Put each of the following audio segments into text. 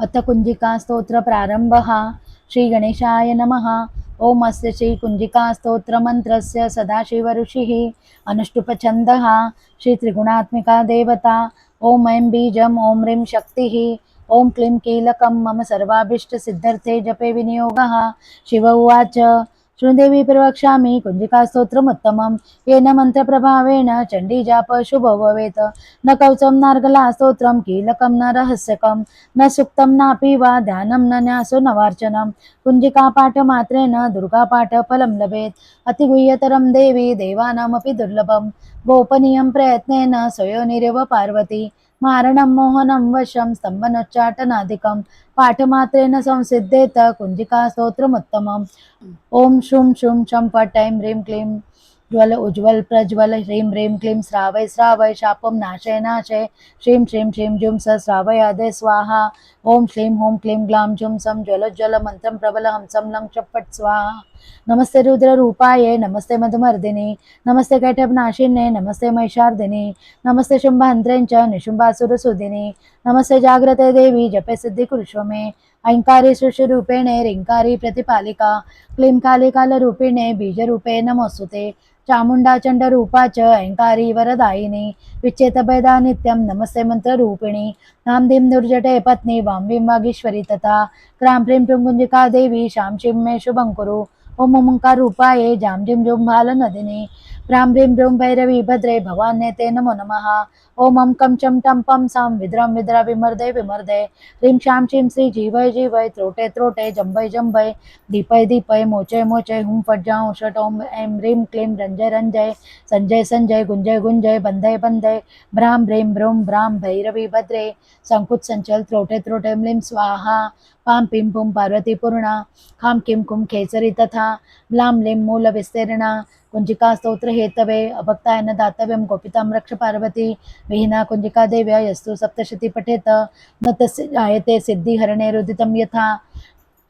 अथ कुंजिका स्तोत्र प्रारंभः। श्री गणेशाय नमः। ओम अस्य श्री कुंजिका स्तोत्र मंत्रस्य सदाशिव ऋषिः अनुष्टुप छन्दः। श्री त्रिगुणात्मिका देवता। ओम ऐं बीजम् ओम ह्रीं शक्तिः। ओम क्लीं कीलकं मम सर्वाभीष्ट सिद्धर्थे जपे विनियोगः। शिव उवाच शृणुदेवी प्रवक्ष्यामि कुंजिकास्तोत्रमुत्तमं येन मन्त्रप्रभावेण चण्डीजाप शुभो भवेत्। न कवचं नार्गला स्तोत्रं कीलकं न रहस्यकं न सुक्तं नापि वा ध्यानं न न्यासो न वार्चनं। कुञ्जिकापाठमात्रेण दुर्गापाठफलं लभेत्। अतिगुह्यतरं देवी देवानामपि दुर्लभं। गोपनीयं प्रयत्नेन स्वयोनिरेव पार्वती। मारणं मोहनं वशं स्तम्भनोच्चाटनादिकं पाठमात्रेण संसिद्धेत कुञ्जिकास्तोत्रमुत्तमम्। ओम शूं शूं शं फट् ऐं ह्रीं क्लीं ज्वल उज्ज्वल प्रज्वल ह्रीं ह्रीं क्लीं श्रावय श्रावय शापं नाशय नाशय श्रीं श्रीं श्रीं जुं सहस्रावयादे स्वाहा। ओम श्रीं हूं क्लीं ग्लां जुं सं ज्वलोज्ज्वल मंत्रं प्रबल हंसं लं च फट् स्वाहा। नमस्ते रुद्ररूपाये नमस्ते मधुमर्दिनी नमस्ते कैटभनाशिन्ये नमस्ते महिषार्दिनी नमस्ते शुम्भहन्त्रे च निशुम्भासुरसूदिनी नमस्ते जाग्रते देवी जपे सिद्धि कुरुष्व मे। ऐङ्कारी सृष्टिरूपेणे ह्रीङ्कारी प्रतिपालिका क्लीं कालिकालरूपिणे बीजरूपे नमोऽस्तुते। चामुण्डा चण्डरूपा च ऐङ्कारी वरदायिनी विच्चेतभेदा नित्यं नमस्ते मन्त्ररूपिणी। नां दीं दुर्जटे पत्नी वां वीं वागीश्वरी तथा क्रां प्रीं कुञ्जिका देवी शां शीं मे शुभं कुरु। ओम ओंकाररूपाये जां जीं जूं भालनदिनी प्रां प्रीं प्रूं भैरवी भद्रे भवान्ये ते नमो नमः। ओम अं कं चं टं पं सां विद्रां विद्रा विमर्दे विमर्दे ह्रीं शां शीं श्री जीवय जीवय त्रोटे त्रोटे जम्भय जम्भय दीपय दीपय मोचय मोचय हुं फट् जां षट् ओम ऐं ह्रीं क्लीं रञ्जय रञ्जय संजय संजय गुंजय गुंजय बन्धय बन्धय भ्रां ह्रीं भ्रूं भ्रां भैरवी भद्रे संकुच संचल त्रोटे त्रोटे म्लीं स्वाहा। पां पीं पुं पार्वती पूर्णा खां किं कुं खेसरी तथा म्लां लीं मूलविस्तीर्णा। कुंजिका स्तोत्र हेतवे अभक्ताय न दातव्यं गोपितां रक्ष पार्वती। विहीना कुंजिका देव्या यस्तु सप्तशती पठेत न तस्य जायते सिद्धिहरणे रुदितं यथा।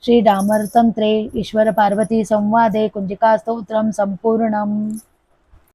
श्री डामरतन्त्रे ईश्वर पार्वती संवादे कुंजिका स्तोत्रं संपूर्णम्।